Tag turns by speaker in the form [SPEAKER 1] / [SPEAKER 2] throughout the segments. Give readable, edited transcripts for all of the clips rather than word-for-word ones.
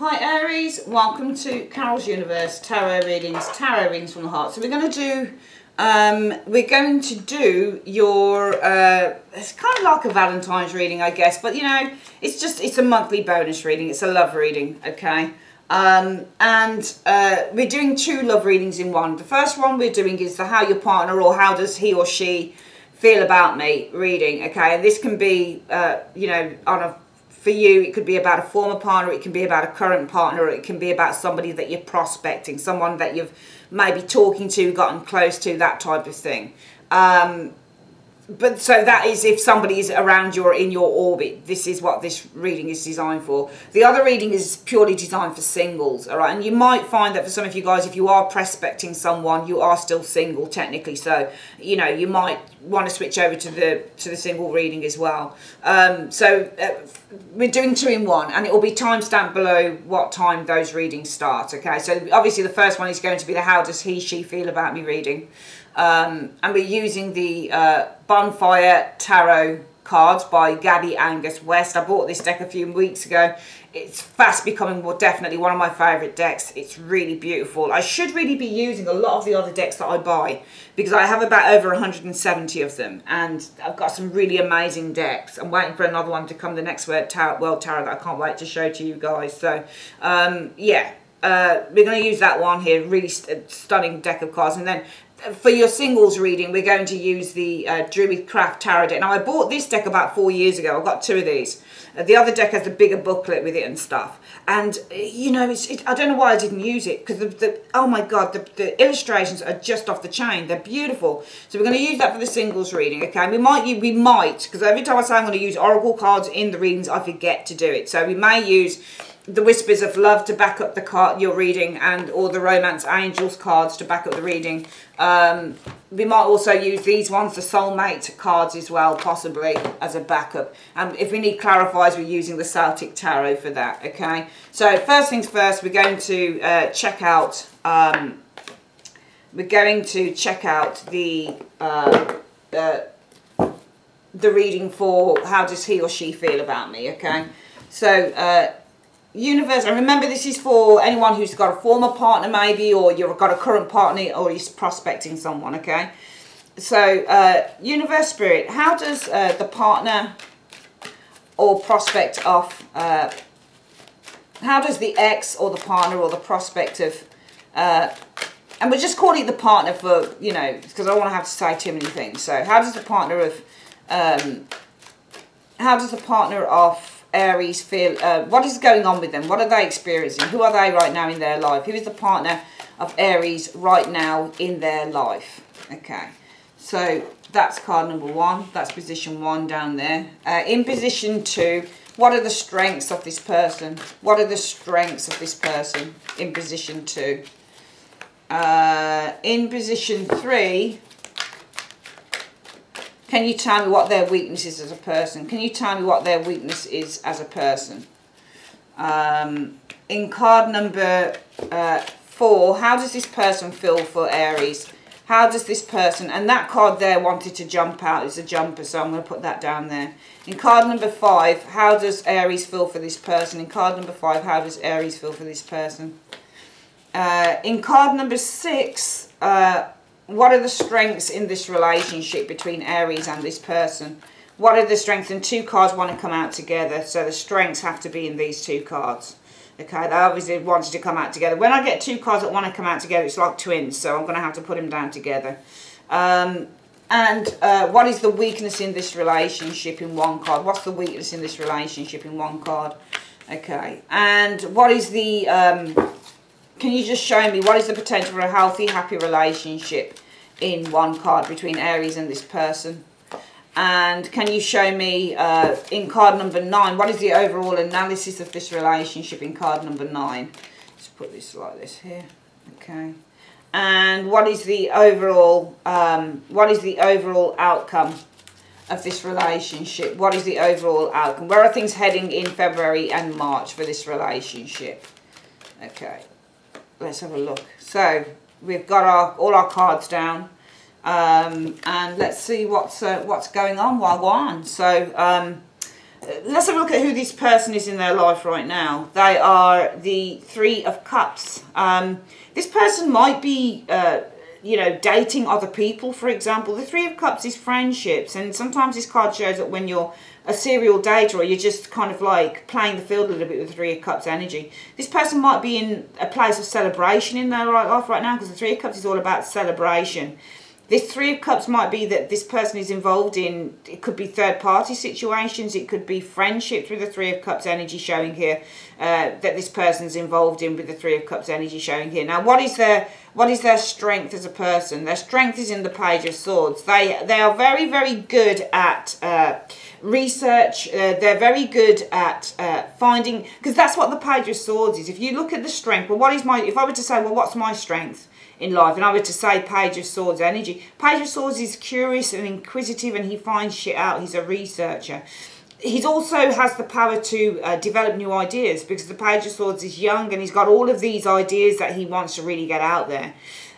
[SPEAKER 1] Hi Aries, welcome to Carol's Universe Tarot readings from the heart. So we're going to do your it's kind of like a Valentine's reading, I guess, but you know, it's a monthly bonus reading. It's a love reading, okay? We're doing two love readings in one. The first one we're doing is the how your partner or how does he or she feel about me reading, okay? And this can be you know, for you, it could be about a former partner, it can be about a current partner, or it can be about somebody that you're prospecting, someone that you've maybe talking to, gotten close to, that type of thing. But so that is if somebody is around you or in your orbit. This is what this reading is designed for. The other reading is purely designed for singles, all right? And you might find that for some of you guys, if you are prospecting someone, you are still single technically. So, you know, you might want to switch over to the single reading as well. We're doing two in one, and it will be timestamped below what time those readings start, okay? So obviously the first one is going to be the how does he, she feel about me reading. And we're using the Bonfire Tarot cards by Gabby Angus West. I bought this deck a few weeks ago. It's fast becoming definitely one of my favourite decks. It's really beautiful. I should really be using a lot of the other decks that I buy because I have about over 170 of them, and I've got some really amazing decks. I'm waiting for another one to come, the next World Tarot that I can't wait to show to you guys. So yeah, we're going to use that one here, really stunning deck of cards. And then for your singles reading, we're going to use the Druid Craft Tarot deck. Now, I bought this deck about 4 years ago. I've got two of these. The other deck has a bigger booklet with it and stuff. And, you know, I don't know why I didn't use it. Because, oh my God, the illustrations are just off the chain. They're beautiful. So we're going to use that for the singles reading, okay? And we might, because every time I say I'm going to use Oracle cards in the readings, I forget to do it. So we may use the Whispers of Love to back up the card you're reading, or the Romance Angels cards to back up the reading. We might also use these ones, the Soulmate cards as well, possibly as a backup. And if we need clarifiers, we're using the Celtic Tarot for that, okay? So first things first, we're going to check out the reading for how does he or she feel about me, okay? So Universe, and remember this is for anyone who's got a former partner maybe, or you've got a current partner, or you're prospecting someone, okay? So Universe Spirit, how does the partner or prospect of, how does the ex or the partner or the prospect of, and we're just calling it the partner for, you know, because I don't want to have to say too many things. So how does the partner of Aries feel, what is going on with them? What are they experiencing? Who are they right now in their life? Who is the partner of Aries right now in their life? Okay, so that's card number one. That's position one down there. In position two, what are the strengths of this person? What are the strengths of this person in position two? In position three, can you tell me what their weakness is as a person? Can you tell me what their weakness is as a person? In card number 4, how does this person feel for Aries? How does this person, and that card there wanted to jump out, it's a jumper, so I'm going to put that down there. In card number 5, how does Aries feel for this person? In card number 5, how does Aries feel for this person? In card number 6, what are the strengths in this relationship between Aries and this person? What are the strengths? And two cards want to come out together, so the strengths have to be in these two cards. Okay, they obviously wanted to come out together. When I get two cards that want to come out together, it's like twins, so I'm going to have to put them down together. What is the weakness in this relationship in one card? What's the weakness in this relationship in one card? Okay, and what is the... can you just show me what is the potential for a healthy, happy relationship in one card between Aries and this person? And can you show me in card number 9, what is the overall analysis of this relationship in card number 9? Let's put this like this here. Okay. And what is the overall outcome of this relationship? What is the overall outcome? Where are things heading in February and March for this relationship? Okay. Let's have a look. So we've got all our cards down, and let's see what's going on while we're on. So Let's have a look at who this person is in their life right now. They are the Three of Cups. This person might be, you know, dating other people, for example. The Three of Cups is friendships, and sometimes this card shows that when you're a serial dater or you're just kind of like playing the field a little bit with the Three of Cups energy. This person might be in a place of celebration in their life right now, because the Three of Cups is all about celebration. This Three of Cups might be that this person is involved in, it could be third-party situations, it could be friendships with the Three of Cups energy showing here, that this person's involved in with the Three of Cups energy showing here. Now, what is their strength as a person? Their strength is in the Page of Swords. They are very, very good at research. They're very good at finding, because that's what the Page of Swords is. If you look at the strength, well, if I were to say, well, what's my strength in life, and I were to say Page of Swords energy, Page of Swords is curious and inquisitive, and he finds shit out. He's a researcher. He also has the power to develop new ideas, because the Page of Swords is young and he's got all of these ideas that he wants to really get out there.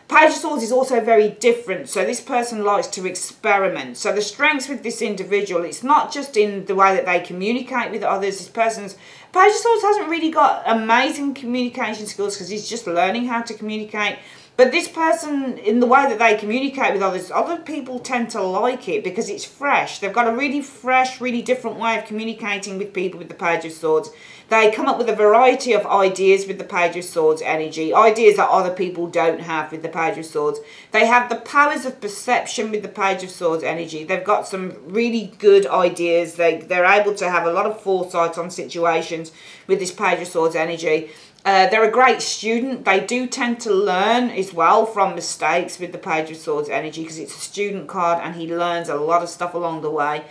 [SPEAKER 1] Page of Swords is also very different, so this person likes to experiment. So the strengths with this individual, it's not just in the way that they communicate with others. This person's Page of Swords hasn't really got amazing communication skills, because he's just learning how to communicate. But this person, in the way that they communicate with others, other people tend to like it because it's fresh. They've got a really fresh, really different way of communicating with people with the Page of Swords. They come up with a variety of ideas with the Page of Swords energy, ideas that other people don't have with the Page of Swords. They have the powers of perception with the Page of Swords energy. They've got some really good ideas. They're able to have a lot of foresight on situations with this Page of Swords energy. They're a great student. They do tend to learn as well from mistakes with the Page of Swords energy, because it's a student card and he learns a lot of stuff along the way.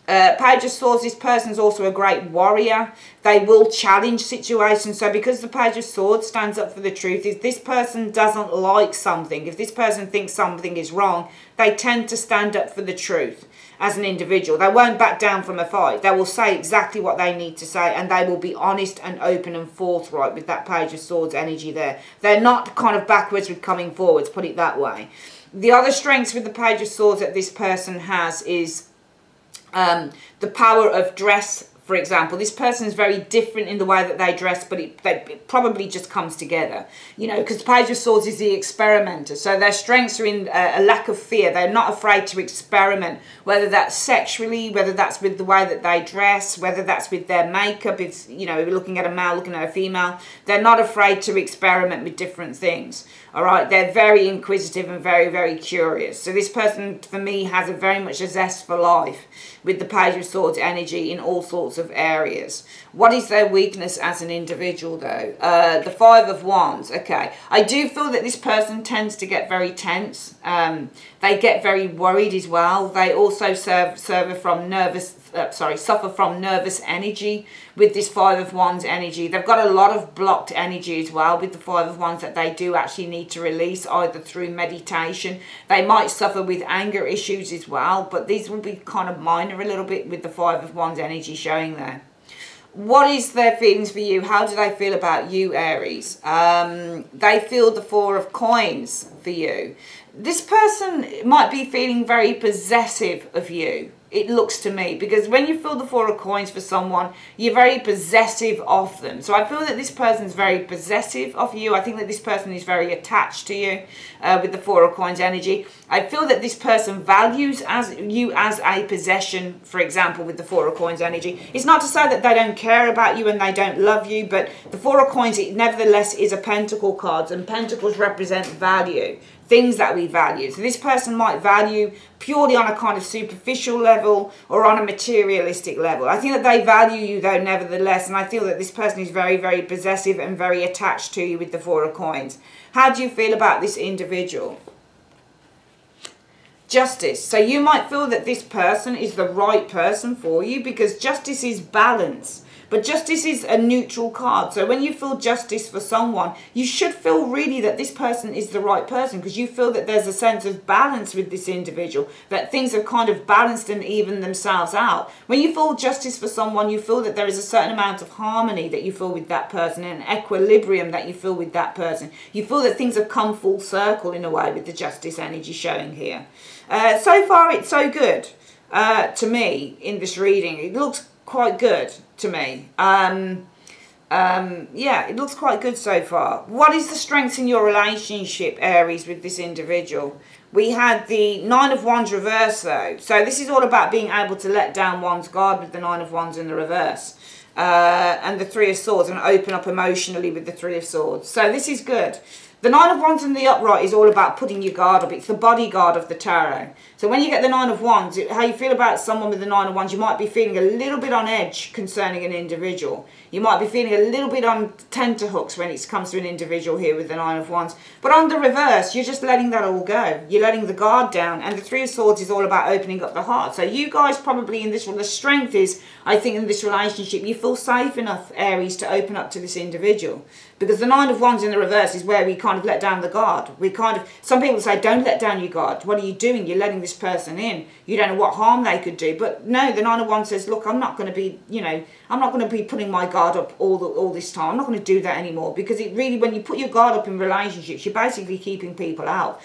[SPEAKER 1] Page of Swords, this person's also a great warrior. They will challenge situations. So because the Page of Swords stands up for the truth, if this person doesn't like something, if this person thinks something is wrong, they tend to stand up for the truth as an individual. They won't back down from a fight. They will say exactly what they need to say, and they will be honest and open and forthright with that Page of Swords energy there. They're not kind of backwards with coming forwards, put it that way. The other strengths with the Page of Swords that this person has is the power of dress. For example, this person is very different in the way that they dress, but it probably just comes together, you know, because the Page of Swords is the experimenter. So their strengths are in a lack of fear. They're not afraid to experiment, whether that's sexually, whether that's with the way that they dress, whether that's with their makeup. It's, you know, looking at a male, looking at a female. They're not afraid to experiment with different things. All right, they're very inquisitive and very, very curious. So this person, for me, has very much a zest for life with the Page of Swords energy in all sorts of areas. What is their weakness as an individual, though? The Five of Wands. Okay, I do feel that this person tends to get very tense. They get very worried as well. They also suffer from nervous energy with this Five of Wands energy. They've got a lot of blocked energy as well with the Five of Wands that they do actually need to release, either through meditation. They might suffer with anger issues as well, but these will be kind of minor a little bit with the Five of Wands energy showing there. What is their feelings for you? How do they feel about you, Aries? They feel the Four of Coins for you. This person might be feeling very possessive of you, it looks to me, because when you feel the Four of Coins for someone, you're very possessive of them. So I feel that this person's very possessive of you. I think that this person is very attached to you with the Four of Coins energy. I feel that this person values you as a possession, for example, with the Four of Coins energy. It's not to say that they don't care about you and they don't love you, but the Four of Coins, it nevertheless is a pentacle card, and pentacles represent value. Things that we value. So this person might value purely on a kind of superficial level or on a materialistic level. I think that they value you though nevertheless, and I feel that this person is very, very possessive and very attached to you with the Four of Coins. How do you feel about this individual? Justice. So you might feel that this person is the right person for you, because justice is balance. But justice is a neutral card. So when you feel justice for someone, you should feel really that this person is the right person, because you feel that there's a sense of balance with this individual, that things are kind of balanced and even themselves out. When you feel justice for someone, you feel that there is a certain amount of harmony that you feel with that person, and an equilibrium that you feel with that person. You feel that things have come full circle in a way with the justice energy showing here. So far, it's so good to me in this reading. It looks quite good to me. Yeah, it looks quite good so far. What is the strength in your relationship, Aries, with this individual? We had the Nine of Wands reverse, though. So this is all about being able to let down one's guard with the Nine of Wands in the reverse. And the Three of Swords, and open up emotionally with the Three of Swords. So this is good. The Nine of Wands in the upright is all about putting your guard up. It's the bodyguard of the tarot. So when you get the Nine of Wands, how you feel about someone with the Nine of Wands, you might be feeling a little bit on edge concerning an individual. You might be feeling a little bit on tenterhooks when it comes to an individual here with the Nine of Wands. But on the reverse, you're just letting that all go. You're letting the guard down. And the Three of Swords is all about opening up the heart. So you guys probably in this one, the strength is, I think in this relationship, you feel safe enough, Aries, to open up to this individual. Because the Nine of Wands in the reverse is where we kind of let down the guard. We kind of, some people say, don't let down your guard. What are you doing? You're letting this person in. You don't know what harm they could do. But no, the Nine of Wands says, look, I'm not going to be, you know, I'm not going to be putting my guard up all this time. I'm not going to do that anymore. Because it really, when you put your guard up in relationships, you're basically keeping people out.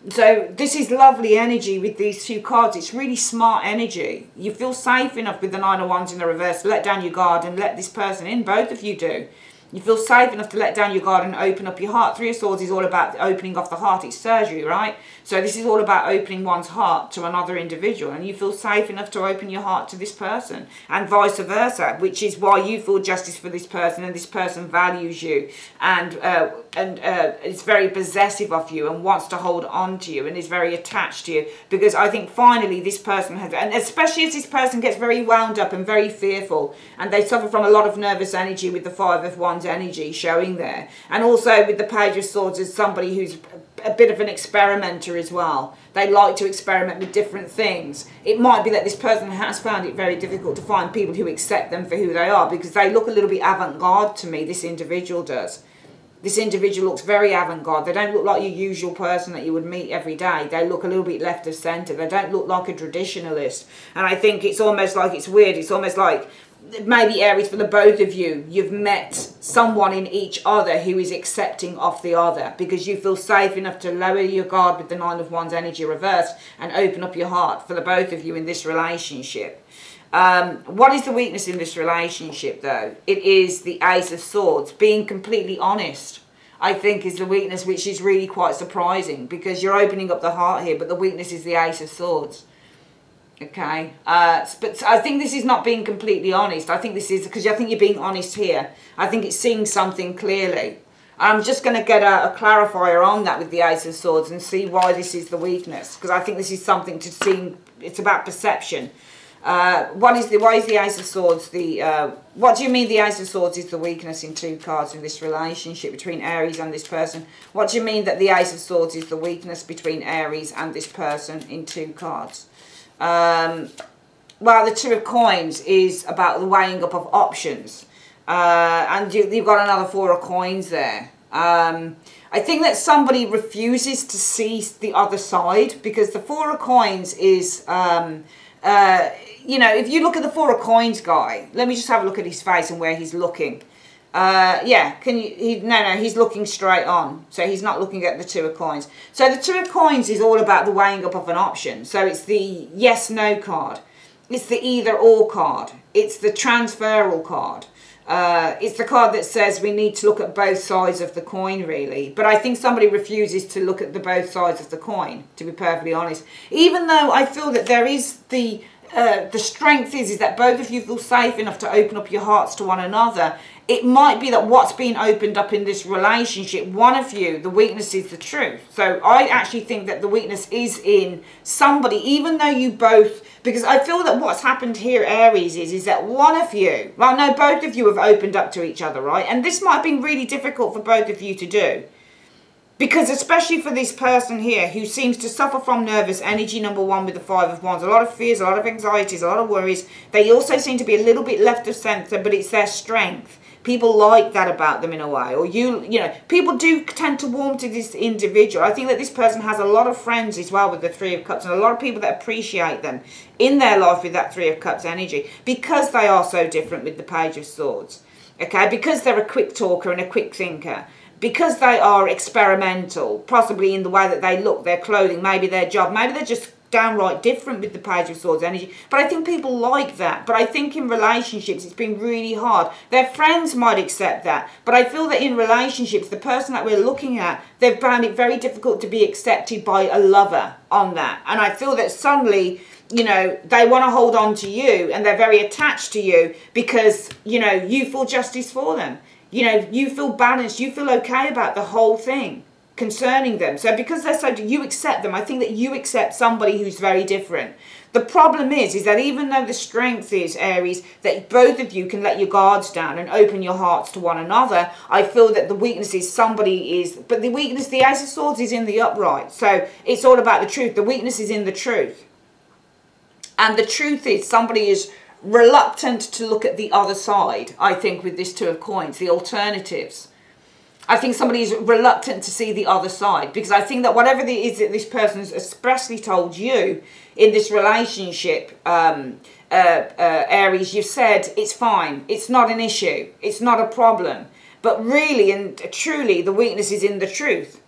[SPEAKER 1] So this is lovely energy with these two cards. It's really smart energy. You feel safe enough with the Nine of Wands in the reverse to let down your guard and let this person in. Both of you do. You feel safe enough to let down your guard and open up your heart. Three of Swords is all about opening off the heart. It's surgery, right? So this is all about opening one's heart to another individual. And you feel safe enough to open your heart to this person. And vice versa, which is why you feel justice for this person and this person values you. And is very possessive of you and wants to hold on to you and is very attached to you. Because I think finally this person has, and especially as this person gets very wound up and very fearful. And they suffer from a lot of nervous energy with the Five of Wands energy showing there, and also with the Page of Swords as somebody who's a bit of an experimenter as well. They like to experiment with different things. It might be that this person has found it very difficult to find people who accept them for who they are, because they look a little bit avant-garde to me. This individual does. This individual looks very avant-garde. They don't look like your usual person that you would meet every day. They look a little bit left of centre. They don't look like a traditionalist. And I think it's almost like, it's weird, it's almost like maybe, Aries, for the both of you, you've met someone in each other who is accepting of the other, because you feel safe enough to lower your guard with the Nine of Wands energy reversed and open up your heart for the both of you in this relationship. What is the weakness in this relationship, though? It is the Ace of Swords. Being completely honest, I think, is the weakness, which is really quite surprising, because you're opening up the heart here, but the weakness is the Ace of Swords. Okay, but I think this is not being completely honest. I think this is, because I think you're being honest here. I think it's seeing something clearly. I'm just going to get a clarifier on that with the Ace of Swords and see why this is the weakness, because I think this is something to see. It's about perception. Why is the Ace of Swords the, what do you mean the Ace of Swords is the weakness in two cards in this relationship between Aries and this person? What do you mean that the Ace of Swords is the weakness between Aries and this person in two cards? Well, the Two of Coins is about the weighing up of options. And you've got another Four of Coins there. I think that somebody refuses to see the other side, because the Four of Coins is, you know, if you look at the Four of Coins guy, let me just have a look at his face and where he's looking. Yeah, can you, no, he's looking straight on. So he's not looking at the Two of Coins. So the Two of Coins is all about the weighing up of an option. So it's the yes-no card. It's the either-or card. It's the transferal card. It's the card that says we need to look at both sides of the coin, really. But I think somebody refuses to look at the both sides of the coin, to be perfectly honest. Even though I feel that there is the strength is that both of you feel safe enough to open up your hearts to one another. It might be that what's being opened up in this relationship, one of you, the weakness is the truth. So I actually think that the weakness is in somebody, even though you both, because I feel that what's happened here, Aries, is that one of you, well, no, both of you have opened up to each other, right? And this might have been really difficult for both of you to do. Because especially for this person here who seems to suffer from nervous energy, number one, with the Five of Wands. A lot of fears, a lot of anxieties, a lot of worries. They also seem to be a little bit left of centre, but it's their strength. People like that about them in a way. Or you know, people do tend to warm to this individual. I think that this person has a lot of friends as well with the Three of Cups. And a lot of people that appreciate them in their life with that Three of Cups energy. Because they are so different with the Page of Swords. Okay, because they're a quick talker and a quick thinker. Because they are experimental, possibly in the way that they look, their clothing, maybe their job, maybe they're just downright different with the Page of Swords energy. But I think people like that. But I think in relationships, it's been really hard. Their friends might accept that. But I feel that in relationships, the person that we're looking at, they've found it very difficult to be accepted by a lover on that. And I feel that suddenly, you know, they want to hold on to you and they're very attached to you because, you know, you feel justice for them. You know, you feel balanced. You feel okay about the whole thing concerning them. So because they're so, you accept them. I think that you accept somebody who's very different. The problem is that even though the strength is, Aries, that both of you can let your guards down and open your hearts to one another, I feel that the weakness is somebody is, but the weakness, the Ace of Swords is in the upright. So it's all about the truth. The weakness is in the truth. And the truth is somebody is reluctant to look at the other side, I think, with this Two of Coins, the alternatives. I think somebody is reluctant to see the other side because I think that whatever it is that this person has expressly told you in this relationship, Aries, you've said it's fine, it's not an issue, it's not a problem. But really and truly, the weakness is in the truth.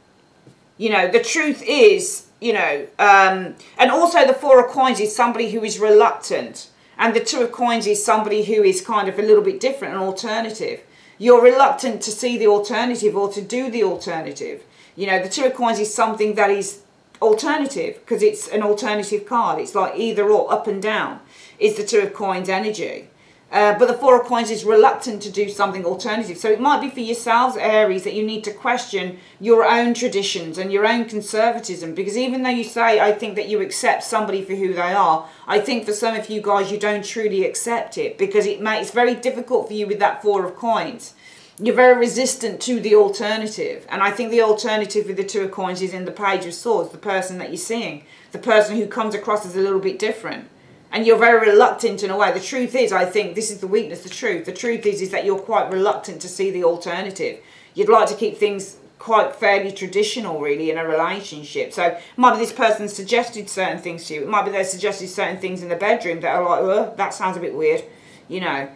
[SPEAKER 1] You know, the truth is, you know, and also the Four of Coins is somebody who is reluctant. And the Two of Coins is somebody who is kind of a little bit different, an alternative. You're reluctant to see the alternative or to do the alternative. You know, the Two of Coins is something that is alternative because it's an alternative card. It's like either or, up and down, is the Two of Coins energy. But the Four of Coins is reluctant to do something alternative. So it might be for yourselves, Aries, that you need to question your own traditions and your own conservatism. Because even though you say, I think that you accept somebody for who they are, I think for some of you guys, you don't truly accept it. Because it's very difficult for you with that Four of Coins. You're very resistant to the alternative. And I think the alternative with the Two of Coins is in the Page of Swords, the person that you're seeing. The person who comes across as a little bit different. And you're very reluctant in a way. The truth is, I think, this is the weakness, the truth. The truth is that you're quite reluctant to see the alternative. You'd like to keep things quite fairly traditional, really, in a relationship. So it might be this person suggested certain things to you. It might be they suggested certain things in the bedroom that are like, oh, that sounds a bit weird, you know.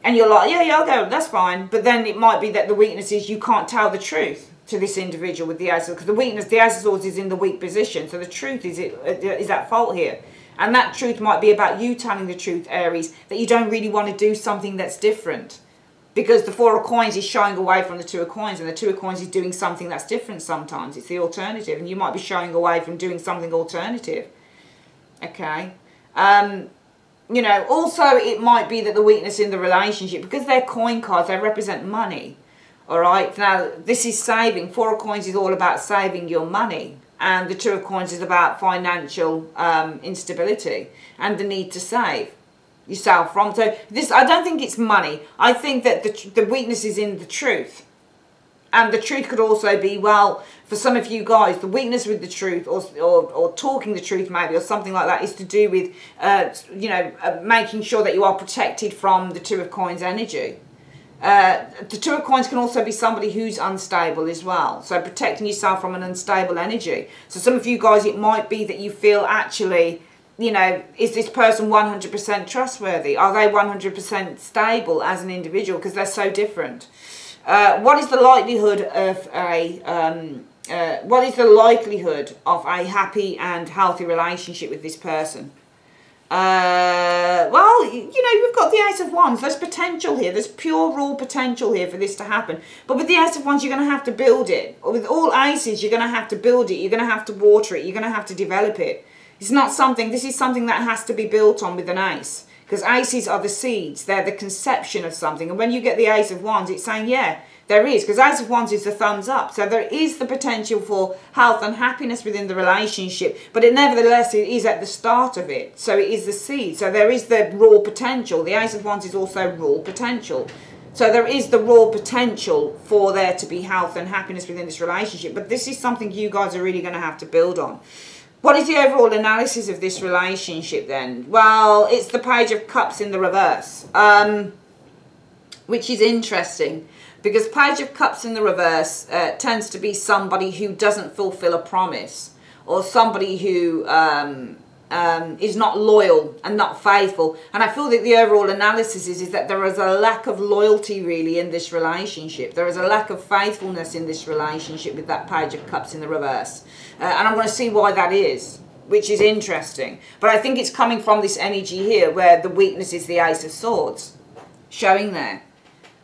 [SPEAKER 1] And you're like, yeah, I'll go, that's fine. But then it might be that the weakness is you can't tell the truth to this individual with the Ace of Swords. Because the weakness, the Ace of Swords is in the weak position. So the truth is at fault here. And that truth might be about you telling the truth, Aries, that you don't really want to do something that's different. Because the Four of Coins is shying away from the Two of Coins, and the Two of Coins is doing something that's different sometimes. It's the alternative, and you might be shying away from doing something alternative. Okay. You know, also it might be that the weakness in the relationship, because they're coin cards, they represent money. All right. Now, this is saving. Four of Coins is all about saving your money. And the Two of Coins is about financial instability and the need to save yourself from. So this, I don't think it's money. I think that the weakness is in the truth. And the truth could also be, well, for some of you guys, the weakness with the truth or talking the truth maybe or something like that is to do with, you know, making sure that you are protected from the Two of Coins energy. The Two of Coins can also be somebody who's unstable as well. So protecting yourself from an unstable energy. So some of you guys, it might be that you feel actually, you know, is this person 100% trustworthy? Are they 100% stable as an individual? Because they're so different. What is the likelihood of a happy and healthy relationship with this person? Well, you know, we've got the Ace of Wands. There's potential here. There's pure raw potential here for this to happen. But with the Ace of Wands, you're going to have to build it. Or with all aces, you're going to have to build it. You're going to have to water it. You're going to have to develop it. It's not something, this is something that has to be built on with an ace. Because aces are the seeds. They're the conception of something. And when you get the Ace of Wands, it's saying, yeah, there is. Because Ace of Wands is the thumbs up. So there is the potential for health and happiness within the relationship. But it nevertheless, it is at the start of it. So it is the seed. So there is the raw potential. The Ace of Wands is also raw potential. So there is the raw potential for there to be health and happiness within this relationship. But this is something you guys are really going to have to build on. What is the overall analysis of this relationship then? Well, it's the Page of Cups in the reverse, which is interesting because Page of Cups in the reverse tends to be somebody who doesn't fulfill a promise or somebody who is not loyal and not faithful. And I feel that the overall analysis is that there is a lack of loyalty really in this relationship. There is a lack of faithfulness in this relationship with that Page of Cups in the reverse. And I'm going to see why that is. which is interesting. But I think it's coming from this energy here where the weakness is the Ace of Swords showing there.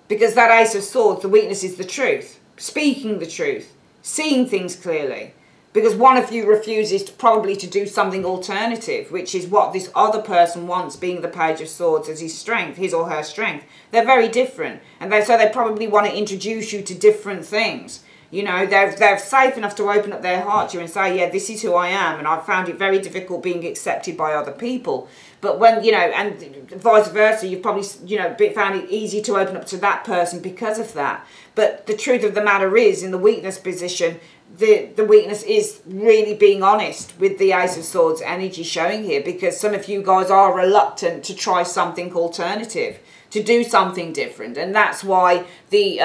[SPEAKER 1] Because that Ace of Swords, the weakness is the truth. Speaking the truth. Seeing things clearly. Because one of you refuses probably to do something alternative, which is what this other person wants, being the Page of Swords as his strength, his or her strength. They're very different. And so they probably want to introduce you to different things. You know, they're safe enough to open up their heart to you and say, yeah, this is who I am. And I've found it very difficult being accepted by other people. But when, you know, and vice versa, you've probably, you know, found it easy to open up to that person because of that. But the truth of the matter is, in the weakness position, the weakness is really being honest with the Ace of Swords energy showing here, because some of you guys are reluctant to try something alternative, to do something different. And that's why the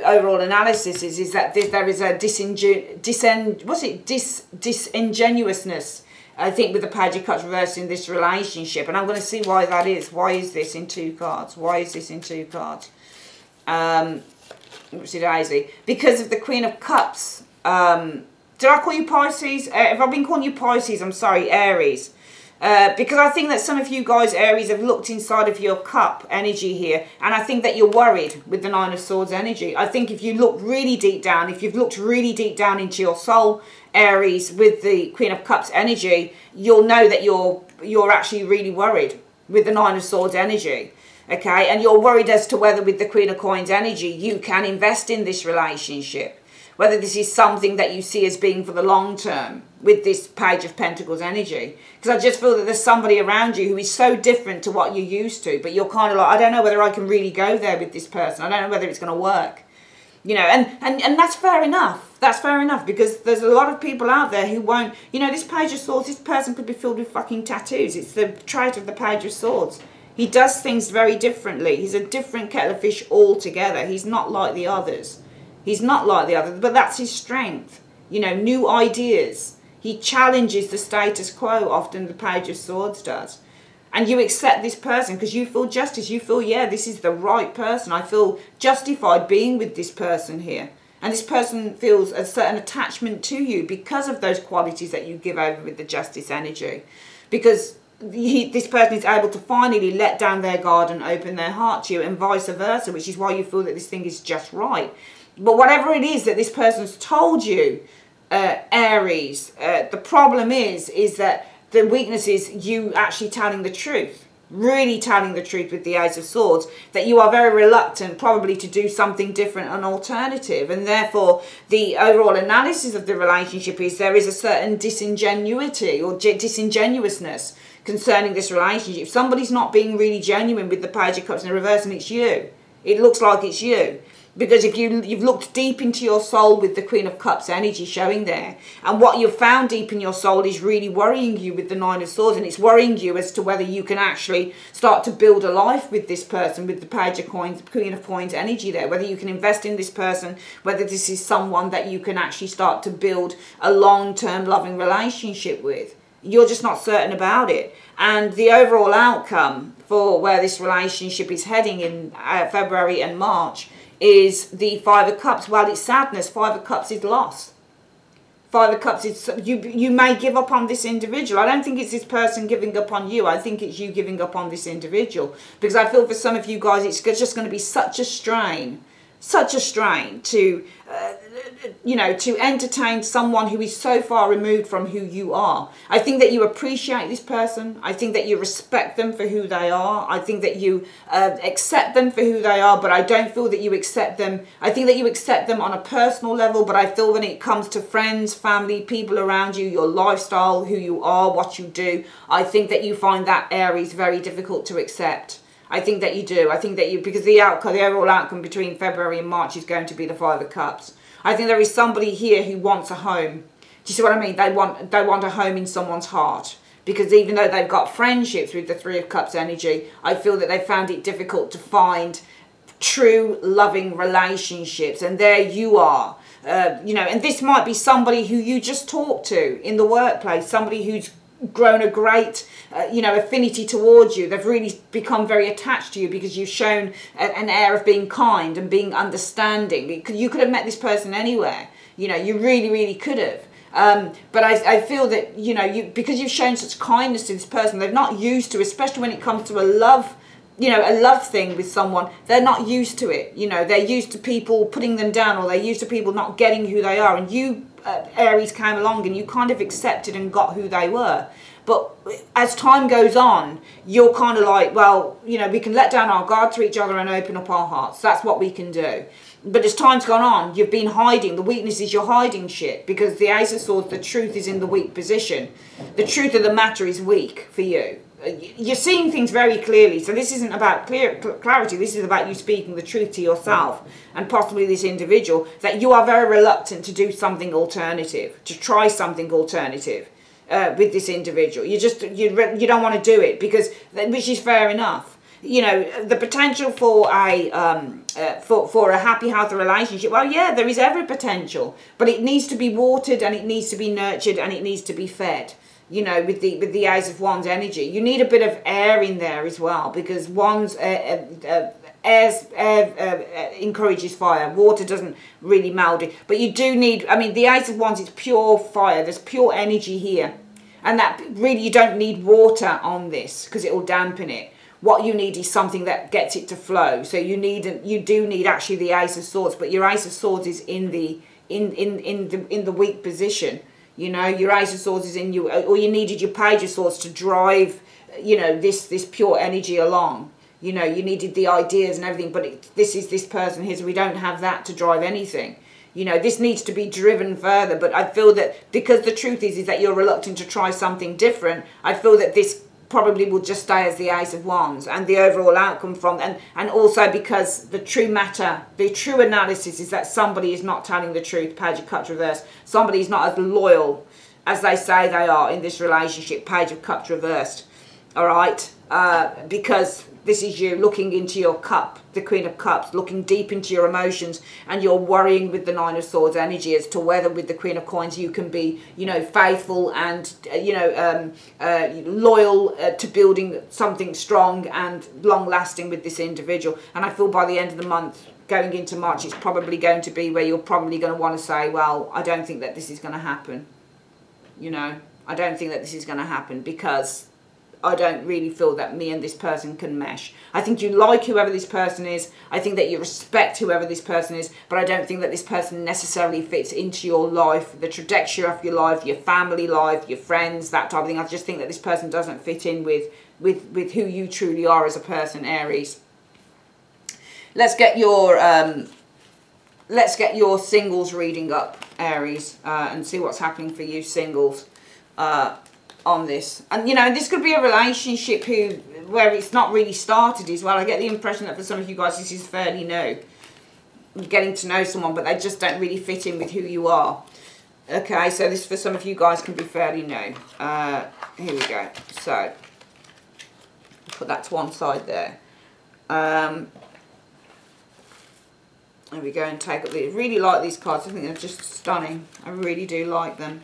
[SPEAKER 1] overall analysis is that there is a disingenuousness, I think, with the Page of Cups reversed in this relationship. And I'm going to see why that is. Why is this in 2 cards? Why is this in 2 cards? Which is Daisy. Because of the Queen of Cups. Did I call you Pisces? If I've been calling you Pisces, I'm sorry, Aries. Because I think that some of you guys, Aries, have looked inside of your cup energy here. And I think that you're worried with the 9 of Swords energy. I think if you look really deep down, if you've looked really deep down into your soul, Aries, with the Queen of Cups energy, you'll know that you're actually really worried with the 9 of Swords energy. Okay, and you're worried as to whether with the Queen of Coins energy you can invest in this relationship. Whether this is something that you see as being for the long term with this Page of Pentacles energy. Because I just feel that there's somebody around you who is so different to what you're used to. But you're kind of like, I don't know whether I can really go there with this person. I don't know whether it's going to work. You know, and that's fair enough. That's fair enough, because there's a lot of people out there who won't. You know, this Page of Swords, this person could be filled with fucking tattoos. It's the trait of the Page of Swords. He does things very differently. He's a different kettle of fish altogether. He's not like the others. He's not like the others, but that's his strength. You know, new ideas. He challenges the status quo, often the Page of Swords does. And you accept this person because you feel justice. You feel, yeah, this is the right person. I feel justified being with this person here. And this person feels a certain attachment to you because of those qualities that you give over with the Justice energy. Because this person is able to finally let down their guard and open their heart to you, and vice versa, which is why you feel that this thing is just right. But whatever it is that this person's told you, Aries, the problem is that the weakness is you actually telling the truth. Really telling the truth with the Ace of Swords. That you are very reluctant probably to do something different and alternative. And therefore, the overall analysis of the relationship is there is a certain disingenuity or disingenuousness concerning this relationship. If somebody's not being really genuine with the Page of Cups in the reverse, and it's you. It looks like it's you. Because if you've looked deep into your soul with the Queen of Cups energy showing there, and what you've found deep in your soul is really worrying you with the 9 of Swords, and it's worrying you as to whether you can actually start to build a life with this person, with the Page of Coins, Queen of Coins energy there, whether you can invest in this person, whether this is someone that you can actually start to build a long-term loving relationship with. You're just not certain about it. And the overall outcome for where this relationship is heading in February and March is the 5 of Cups. Well, it's sadness. 5 of Cups is loss. 5 of Cups is, you may give up on this individual. I don't think it's this person giving up on you. I think it's you giving up on this individual. Because I feel for some of you guys, it's just going to be such a strain to, you know, to entertain someone who is so far removed from who you are. I think that you appreciate this person. I think that you respect them for who they are. I think that you accept them for who they are, but I don't feel that you accept them. I think that you accept them on a personal level, but I feel when it comes to friends, family, people around you, your lifestyle, who you are, what you do, I think that you find that Aries very difficult to accept. I think that you do. I think that you, because the outcome, the overall outcome between February and March is going to be the 5 of Cups. I think there is somebody here who wants a home. Do you see what I mean? They want a home in someone's heart. Because even though they've got friendships with the 3 of Cups energy, I feel that they found it difficult to find true loving relationships. And there you are. You know, and this might be somebody who you just talk to in the workplace. Somebody who's grown a great, you know, affinity towards you. They've really become very attached to you because you've shown an air of being kind and being understanding. You could have met this person anywhere. You know, you really, really could have. But I feel that, you know, because you've shown such kindness to this person, they're not used to, especially when it comes to a love, you know, a love thing with someone, they're not used to it. You know, they're used to people putting them down, or they're used to people not getting who they are. And you, Aries, came along and you kind of accepted and got who they were. But as time goes on, you're kind of like, well, you know, we can let down our guard to each other and open up our hearts. That's what we can do. But as time's gone on, you've been hiding. The weakness is you're hiding shit, because the Ace of Swords, the truth is in the weak position. The truth of the matter is weak for you. You're seeing things very clearly. So this isn't about clarity. This is about you speaking the truth to yourself and possibly this individual, that you are very reluctant to do something alternative, to try something alternative with this individual. You don't want to do it, because, which is fair enough. You know, the potential for a happy, healthy relationship, well, yeah, there is every potential, but it needs to be watered, and it needs to be nurtured, and it needs to be fed. You know, with the Ace of Wands energy, you need a bit of air in there as well, because Wands air encourages fire. Water doesn't really meld it, but you do need. I mean, the Ace of Wands is pure fire. There's pure energy here, and that really, you don't need water on this, because it will dampen it. What you need is something that gets it to flow. So you do need actually the Ace of Swords, but your Ace of Swords is in the weak position. You know, your Ace of Swords is in you, or you needed your Page of Swords to drive, you know, this pure energy along. You know, you needed the ideas and everything, but this is this person here, so we don't have that to drive anything. You know, this needs to be driven further, but I feel that because the truth is that you're reluctant to try something different, I feel that this probably will just stay as the Ace of Wands, and the overall outcome from, and also because the true matter, the true analysis is that somebody is not telling the truth, Page of Cups reversed. Somebody is not as loyal as they say they are in this relationship, Page of Cups reversed. All right, because this is you looking into your cup, the Queen of Cups, looking deep into your emotions, and you're worrying with the Nine of Swords energy as to whether with the Queen of Coins you can be, you know, faithful and, you know, loyal to building something strong and long-lasting with this individual. And I feel by the end of the month, going into March, it's probably going to be where you're probably going to want to say, well, I don't think that this is going to happen. You know, I don't think that this is going to happen, because I don't really feel that me and this person can mesh. I think you like whoever this person is. I think that you respect whoever this person is, but I don't think that this person necessarily fits into your life, the trajectory of your life, your family life, your friends, that type of thing. I just think that this person doesn't fit in with who you truly are as a person, Aries. Let's get your singles reading up, Aries, and see what's happening for you singles. On this, and you know, this could be a relationship where it's not really started as well. I get the impression that for some of you guys this is fairly new, getting to know someone, but they just don't really fit in with who you are. Okay, so this for some of you guys can be fairly new. Here we go. So put that to one side there. There we go, and take up these. Really like these cards. I think they're just stunning. I really do like them.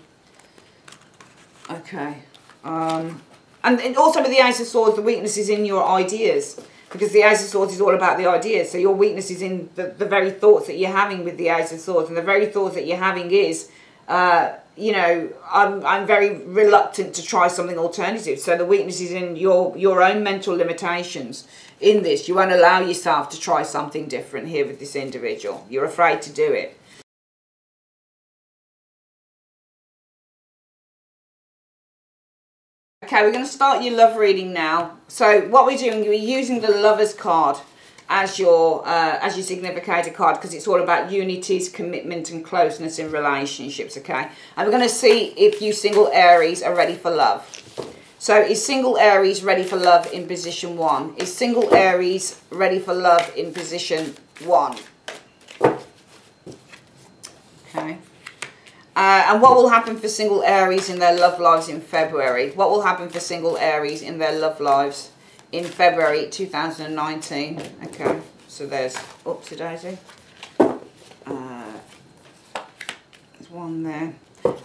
[SPEAKER 1] Okay. And also with the Ace of Swords, the weakness is in your ideas, because the Ace of Swords is all about the ideas. So your weakness is in the very thoughts that you're having with the Ace of Swords, and the very thoughts that you're having is, you know, I'm very reluctant to try something alternative. So the weakness is in your own mental limitations. In this, you won't allow yourself to try something different here with this individual. You're afraid to do it. Okay, we're going to start your love reading now. So what we're doing, we're using the Lover's card as your significator card, because it's all about unities, commitment and closeness in relationships, okay? And we're going to see if you single Aries are ready for love. So is single Aries ready for love in position 1? Is single Aries ready for love in position 1? Okay. And what will happen for single Aries in their love lives in February? What will happen for single Aries in their love lives in February 2019? Okay, so there's, oopsie daisy. There's one there.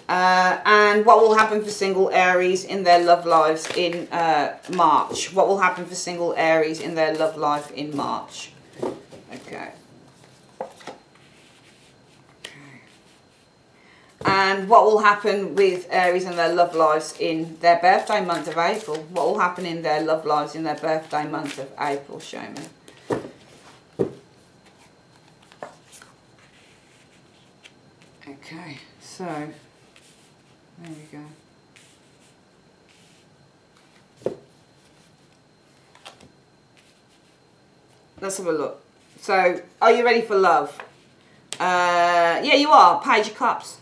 [SPEAKER 1] And what will happen for single Aries in their love lives in March? What will happen for single Aries in their love life in March? Okay. And what will happen with Aries and their love lives in their birthday month of April? What will happen in their love lives in their birthday month of April? Show me. Okay, so there we go. Let's have a look. So, are you ready for love? Yeah, you are. Page of Cups.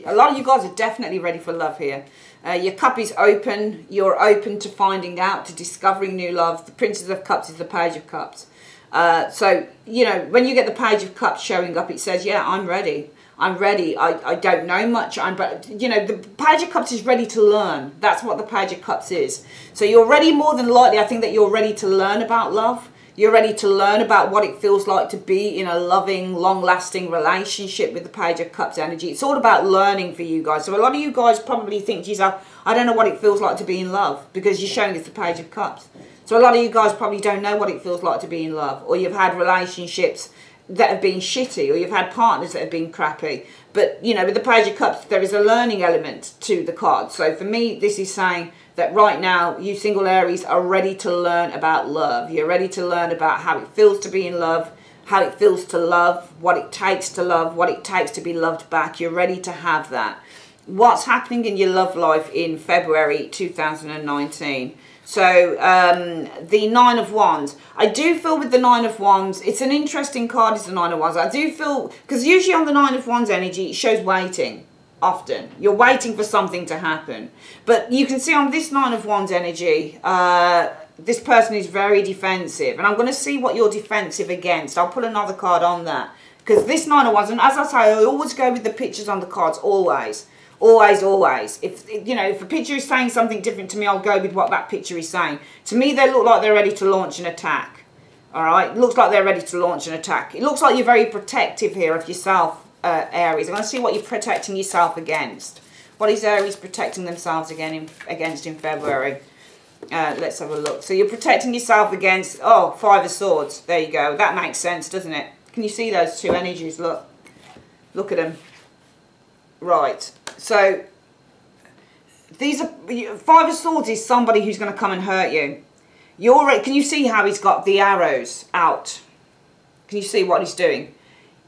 [SPEAKER 1] A lot of you guys are definitely ready for love here. Your cup is open. You're open to finding out, to discovering new love. The Princess of Cups is the Page of Cups. So, you know, when you get the Page of Cups showing up, it says, yeah, I'm ready. I'm ready. I don't know much. But, you know, the Page of Cups is ready to learn. That's what the Page of Cups is. So you're ready, more than likely. I think that you're ready to learn about love. You're ready to learn about what it feels like to be in a loving, long-lasting relationship with the Page of Cups energy. It's all about learning for you guys. So a lot of you guys probably think to yourself, I don't know what it feels like to be in love, because you're showing us the Page of Cups. So a lot of you guys probably don't know what it feels like to be in love, or you've had relationships that have been shitty, or you've had partners that have been crappy. But, you know, with the Page of Cups, there is a learning element to the card. So for me, this is saying that right now, you single Aries are ready to learn about love. You're ready to learn about how it feels to be in love, how it feels to love, what it takes to love, what it takes to be loved back. You're ready to have that. What's happening in your love life in February 2019? So, the Nine of Wands. I do feel with the Nine of Wands, it's an interesting card, it's the Nine of Wands. I do feel, because usually on the Nine of Wands energy, it shows waiting. Often you're waiting for something to happen, but you can see on this Nine of Wands energy, this person is very defensive, and I'm going to see what you're defensive against. I'll put another card on that, because this Nine of Wands, and as I say, I always go with the pictures on the cards, always. If you know, if a picture is saying something different to me, I'll go with what that picture is saying. To me, they look like they're ready to launch an attack. All right, it looks like they're ready to launch an attack. It looks like you're very protective here of yourself, Aries. I'm going to see what you're protecting yourself against. What is Aries protecting themselves against in February? Let's have a look. So you're protecting yourself against, oh, Five of Swords. There you go. That makes sense, doesn't it? Can you see those two energies? Look at them. Right. So these are, Five of Swords is somebody who's going to come and hurt you. Can you see how he's got the arrows out? Can you see what he's doing?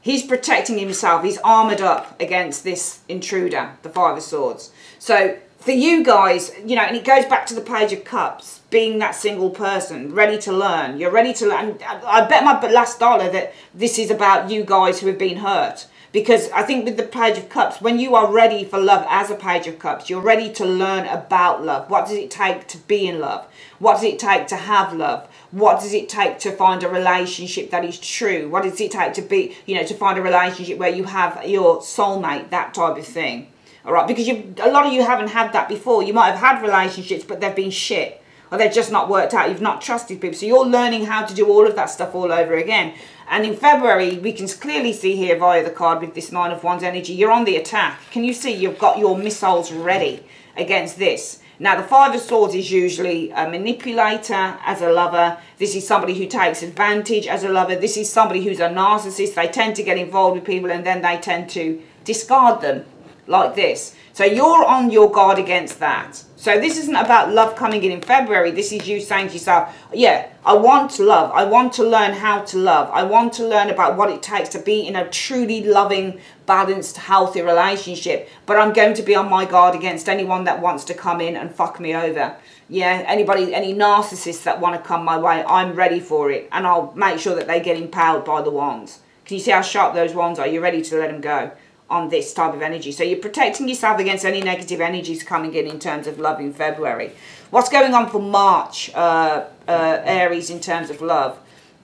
[SPEAKER 1] He's protecting himself. He's armoured up against this intruder, the Five of Swords. So for you guys, you know, and it goes back to the Page of Cups, being that single person, ready to learn. You're ready to learn. I bet my last dollar that this is about you guys who have been hurt. Because I think with the Page of Cups, when you are ready for love as a Page of Cups, you're ready to learn about love. What does it take to be in love? What does it take to have love? What does it take to find a relationship that is true? What does it take to be, you know, to find a relationship where you have your soulmate, that type of thing? All right, because a lot of you haven't had that before. You might have had relationships, but they've been shit, or they've just not worked out. You've not trusted people. So you're learning how to do all of that stuff all over again. And in February, we can clearly see here via the card with this Nine of Wands energy, you're on the attack. Can you see you've got your missiles ready against this? Now, the Five of Swords is usually a manipulator as a lover. This is somebody who takes advantage as a lover. This is somebody who's a narcissist. They tend to get involved with people and then they tend to discard them like this. So you're on your guard against that. So this isn't about love coming in February. This is you saying to yourself, yeah, I want love. I want to learn how to love. I want to learn about what it takes to be in a truly loving, balanced, healthy relationship. But I'm going to be on my guard against anyone that wants to come in and fuck me over. Yeah, any narcissists that want to come my way, I'm ready for it. And I'll make sure that they get impaled by the wands. Can you see how sharp those wands are? You're ready to let them go on this type of energy. So you're protecting yourself against any negative energies coming in terms of love in February. What's going on for March, Aries, in terms of love?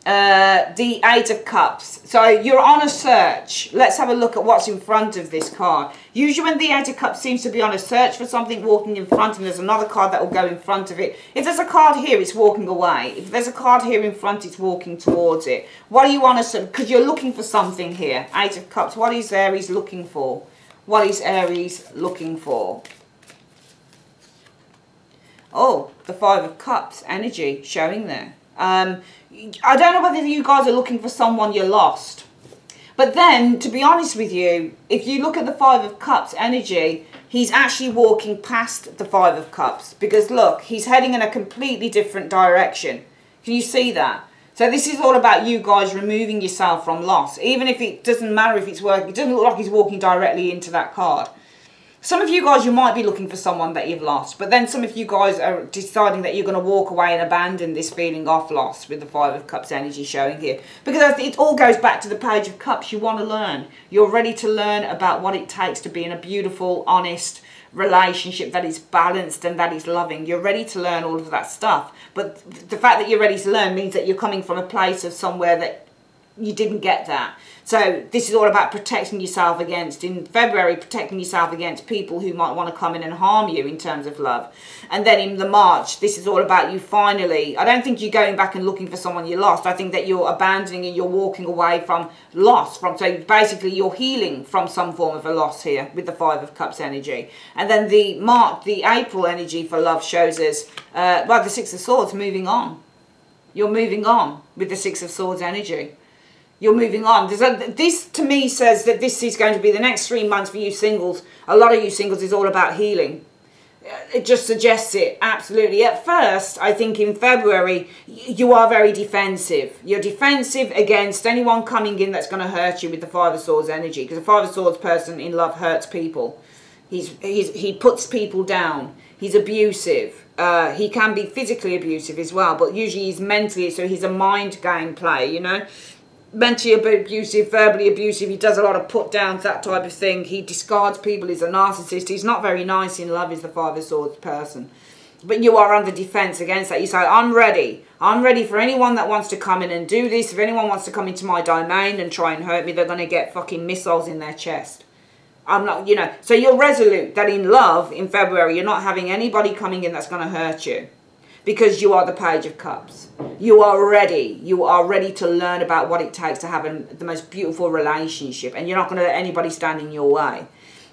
[SPEAKER 1] The Eight of Cups. So you're on a search. Let's have a look at what's in front of this card. Usually when the Eight of Cups seems to be on a search for something walking in front, and there's another card that will go in front of it. If there's a card here, it's walking away. If there's a card here in front, it's walking towards it. What do you want to, because you're looking for something here. Eight of Cups. What is Aries looking for? What is Aries looking for? Oh, the Five of Cups energy showing there. I don't know whether you guys are looking for someone you lost. But then, to be honest with you, if you look at the Five of Cups energy, he's actually walking past the Five of Cups. Because look, he's heading in a completely different direction. Can you see that? So this is all about you guys removing yourself from loss. Even if it doesn't matter if it's working, it doesn't look like he's walking directly into that card. Some of you guys, you might be looking for someone that you've lost. But then some of you guys are deciding that you're going to walk away and abandon this feeling of loss with the Five of Cups energy showing here. Because it all goes back to the Page of Cups. You want to learn. You're ready to learn about what it takes to be in a beautiful, honest relationship that is balanced and that is loving. You're ready to learn all of that stuff. But the fact that you're ready to learn means that you're coming from a place of somewhere that you didn't get that. So this is all about protecting yourself against, in February, protecting yourself against people who might want to come in and harm you in terms of love. And then in the March, this is all about you finally, I don't think you're going back and looking for someone you lost. I think that you're abandoning and you're walking away from loss. So basically you're healing from some form of a loss here with the Five of Cups energy. And then the April energy for love shows us, well, the Six of Swords, moving on. You're moving on with the Six of Swords energy. You're moving on. This to me says that this is going to be the next 3 months for you singles. A lot of you singles is all about healing. It just suggests it, absolutely. At first, I think in February, you are very defensive. You're defensive against anyone coming in that's going to hurt you with the Five of Swords energy. Because the Five of Swords person in love hurts people. He puts people down. He's abusive. He can be physically abusive as well. But usually he's mentally, so he's a mind game play, you know. Mentally abusive, verbally abusive, he does a lot of put downs, that type of thing. He discards people, he's a narcissist. He's not very nice in love, is the Five of Swords person. But you are under defense against that. You say, I'm ready. I'm ready for anyone that wants to come in and do this. If anyone wants to come into my domain and try and hurt me, they're going to get fucking missiles in their chest. I'm not, you know. So you're resolute that in love, in February, you're not having anybody coming in that's going to hurt you. Because you are the Page of Cups. You are ready. You are ready to learn about what it takes to have the most beautiful relationship. And you're not going to let anybody stand in your way.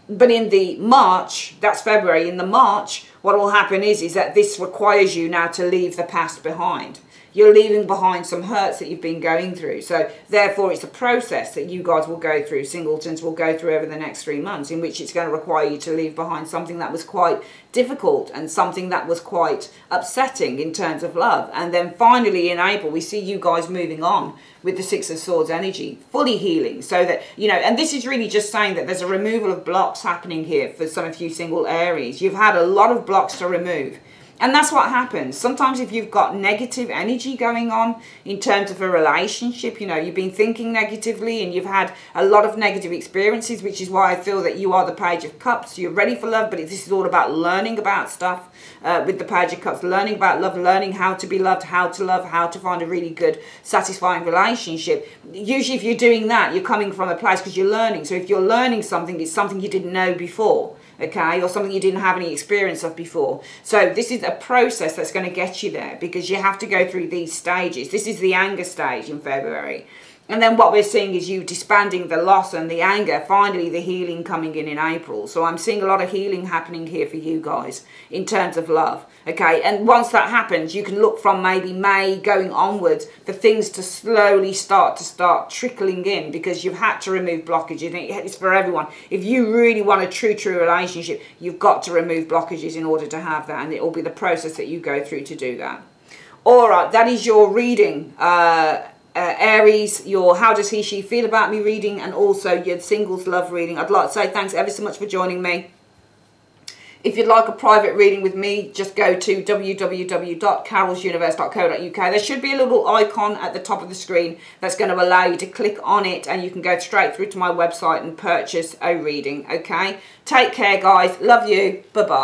[SPEAKER 1] But in the March, that's February, in the March, what will happen is that this requires you now to leave the past behind. You're leaving behind some hurts that you've been going through. So therefore it's a process that you guys will go through, singletons will go through over the next 3 months, in which it's going to require you to leave behind something that was quite difficult and something that was quite upsetting in terms of love. And then finally in April, we see you guys moving on with the Six of Swords energy, fully healing. So that, you know, and this is really just saying that there's a removal of blocks happening here for some of you single Aries. You've had a lot of blocks to remove. And that's what happens. Sometimes if you've got negative energy going on in terms of a relationship, you know, you've been thinking negatively and you've had a lot of negative experiences, which is why I feel that you are the Page of Cups. You're ready for love, but this is all about learning about stuff with the Page of Cups, learning about love, learning how to be loved, how to love, how to find a really good, satisfying relationship. Usually if you're doing that, you're coming from a place because you're learning. So if you're learning something, it's something you didn't know before. Okay, or something you didn't have any experience of before. So this is a process that's going to get you there, because you have to go through these stages. This is the anger stage in February. And then what we're seeing is you disbanding the loss and the anger, finally the healing coming in April. So I'm seeing a lot of healing happening here for you guys in terms of love. Okay, and once that happens, you can look from maybe May going onwards for things to slowly start trickling in, because you've had to remove blockages. It's for everyone. If you really want a true relationship, you've got to remove blockages in order to have that, and it will be the process that you go through to do that. All right, that is your reading. Aries, your how does he, she feel about me reading, and also your singles love reading. I'd like to say thanks ever so much for joining me. If you'd like a private reading with me, just go to www.carolsuniverse.co.uk. There should be a little icon at the top of the screen that's going to allow you to click on it, and you can go straight through to my website and purchase a reading. Okay, take care guys, love you, bye bye.